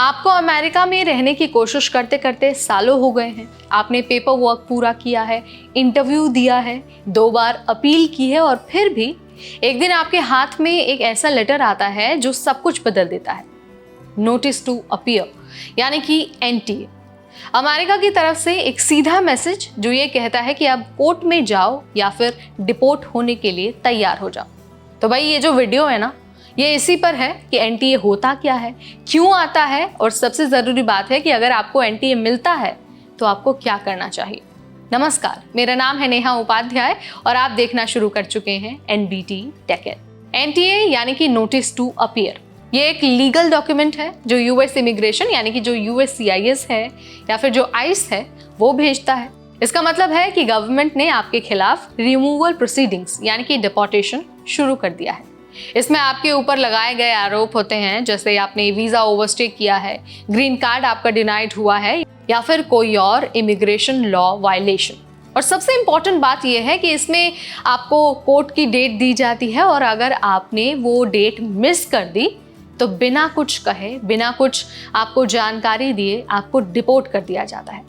आपको अमेरिका में रहने की कोशिश करते करते सालों हो गए हैं। आपने पेपर वर्क पूरा किया है, इंटरव्यू दिया है, 2 बार अपील की है और फिर भी एक दिन आपके हाथ में एक ऐसा लेटर आता है जो सब कुछ बदल देता है। नोटिस टू अपीयर यानी कि एनटीए। अमेरिका की तरफ से एक सीधा मैसेज जो ये कहता है कि आप कोर्ट में जाओ या फिर डिपोर्ट होने के लिए तैयार हो जाओ। तो भाई ये जो वीडियो है ना, ये इसी पर है कि एनटीए होता क्या है, क्यों आता है और सबसे ज़रूरी बात है कि अगर आपको एनटीए मिलता है तो आपको क्या करना चाहिए। नमस्कार, मेरा नाम है नेहा उपाध्याय और आप देखना शुरू कर चुके हैं एनबीटी टेक। एनटीए यानी कि नोटिस टू अपीयर, ये एक लीगल डॉक्यूमेंट है जो यूएस इमिग्रेशन यानी कि जो यूएससीआईएस है या फिर जो आइस है वो भेजता है। इसका मतलब है कि गवर्नमेंट ने आपके खिलाफ रिमूवल प्रोसीडिंग्स यानी कि डिपोर्टेशन शुरू कर दिया है। इसमें आपके ऊपर लगाए गए आरोप होते हैं, जैसे आपने वीज़ा ओवरस्टे किया है, ग्रीन कार्ड आपका डिनाइड हुआ है या फिर कोई और इमिग्रेशन लॉ वायलेशन। और सबसे इम्पॉर्टेंट बात यह है कि इसमें आपको कोर्ट की डेट दी जाती है और अगर आपने वो डेट मिस कर दी तो बिना कुछ कहे, बिना कुछ आपको जानकारी दिए आपको डिपोर्ट कर दिया जाता है।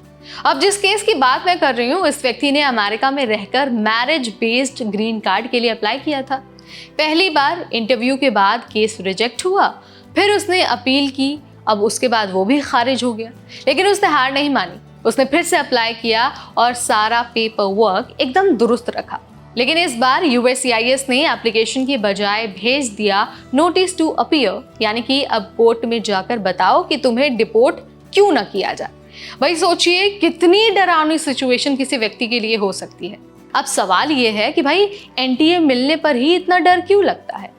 अब जिस केस की बात मैं कर रही हूँ, इस व्यक्ति ने अमेरिका में रहकर मैरिज बेस्ड ग्रीन कार्ड के लिए अप्लाई किया था। पहली बार इंटरव्यू के बाद केस रिजेक्ट हुआ, फिर उसने अपील की, अब उसके बाद वो भी खारिज हो गया, लेकिन उसने हार नहीं मानी। उसने फिर से अप्लाई किया और सारा पेपर वर्क एकदम दुरुस्त रखा। लेकिन इस बार यूएससीआईएस ने एप्लीकेशन की बजाय भेज दिया नोटिस टू अपीयर, यानी कि अब कोर्ट में जाकर बताओ कि तुम्हें डिपोर्ट क्यों ना किया जाए। भाई सोचिए कितनी डरावनी सिचुएशन किसी व्यक्ति के लिए हो सकती है। अब सवाल ये है कि भाई एनटीए मिलने पर ही इतना डर क्यों लगता है?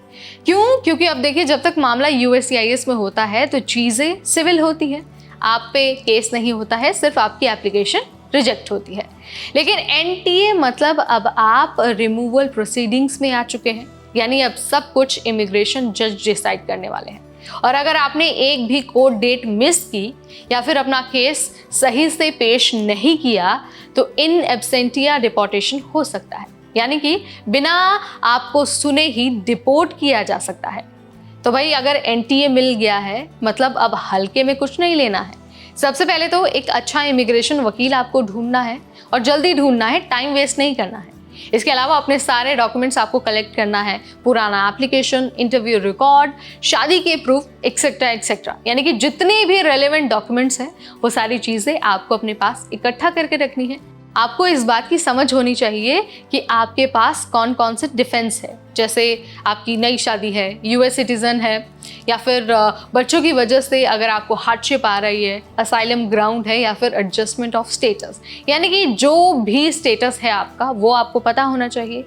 क्योंकि अब देखिए, जब तक मामला यूएससीआईएस में होता है तो चीज़ें सिविल होती है, आप पे केस नहीं होता है, सिर्फ आपकी एप्लीकेशन रिजेक्ट होती है। लेकिन एनटीए मतलब अब आप रिमूवल प्रोसीडिंग्स में आ चुके हैं, यानी अब सब कुछ इमिग्रेशन जज डिसाइड करने वाले हैं। और अगर आपने एक भी कोर्ट डेट मिस की या फिर अपना केस सही से पेश नहीं किया तो इन एब्सेंटिया डिपोर्टेशन हो सकता है, यानी कि बिना आपको सुने ही डिपोर्ट किया जा सकता है। तो भाई अगर एनटीए मिल गया है मतलब अब हल्के में कुछ नहीं लेना है। सबसे पहले तो एक अच्छा इमिग्रेशन वकील आपको ढूंढना है और जल्दी ढूंढना है, टाइम वेस्ट नहीं करना है। इसके अलावा अपने सारे डॉक्यूमेंट्स आपको कलेक्ट करना है, पुराना एप्लीकेशन, इंटरव्यू रिकॉर्ड, शादी के प्रूफ, एक्सेट्रा एक्सेट्रा, यानी कि जितने भी रेलेवेंट डॉक्यूमेंट्स हैं वो सारी चीज़ें आपको अपने पास इकट्ठा करके रखनी है। आपको इस बात की समझ होनी चाहिए कि आपके पास कौन कौन से डिफेंस है, जैसे आपकी नई शादी है, यूएस सिटीज़न है, या फिर बच्चों की वजह से अगर आपको हार्डशिप आ रही है, असाइलम ग्राउंड है, या फिर एडजस्टमेंट ऑफ स्टेटस, यानी कि जो भी स्टेटस है आपका वो आपको पता होना चाहिए।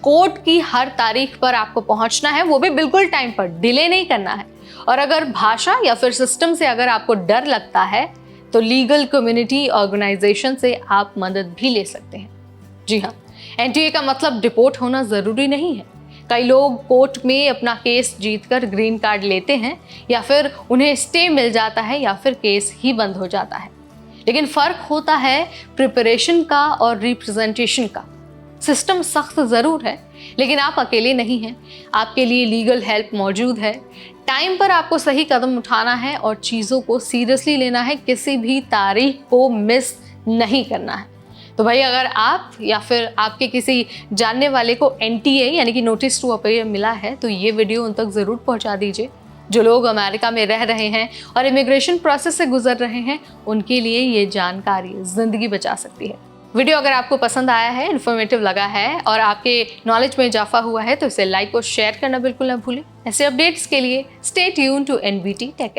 कोर्ट की हर तारीख पर आपको पहुंचना है, वो भी बिल्कुल टाइम पर, डिले नहीं करना है। और अगर भाषा या फिर सिस्टम से अगर आपको डर लगता है तो लीगल कम्युनिटी ऑर्गेनाइजेशन से आप मदद भी ले सकते हैं। जी हाँ, एनटीए का मतलब डिपोर्ट होना ज़रूरी नहीं है। कई लोग कोर्ट में अपना केस जीतकर ग्रीन कार्ड लेते हैं या फिर उन्हें स्टे मिल जाता है या फिर केस ही बंद हो जाता है। लेकिन फ़र्क होता है प्रिपरेशन का और रिप्रेजेंटेशन का। सिस्टम सख्त ज़रूर है लेकिन आप अकेले नहीं हैं, आपके लिए लीगल हेल्प मौजूद है। टाइम पर आपको सही कदम उठाना है और चीज़ों को सीरियसली लेना है, किसी भी तारीख को मिस नहीं करना है। तो भाई अगर आप या फिर आपके किसी जानने वाले को एनटीए यानी कि नोटिस टू अपीयर मिला है तो ये वीडियो उन तक ज़रूर पहुंचा दीजिए। जो लोग अमेरिका में रह रहे हैं और इमिग्रेशन प्रोसेस से गुजर रहे हैं, उनके लिए ये जानकारी ज़िंदगी बचा सकती है। वीडियो अगर आपको पसंद आया है, इन्फॉर्मेटिव लगा है और आपके नॉलेज में इजाफा हुआ है तो इसे लाइक और शेयर करना बिल्कुल ना भूलें। ऐसे अपडेट्स के लिए stay tuned to NBT take.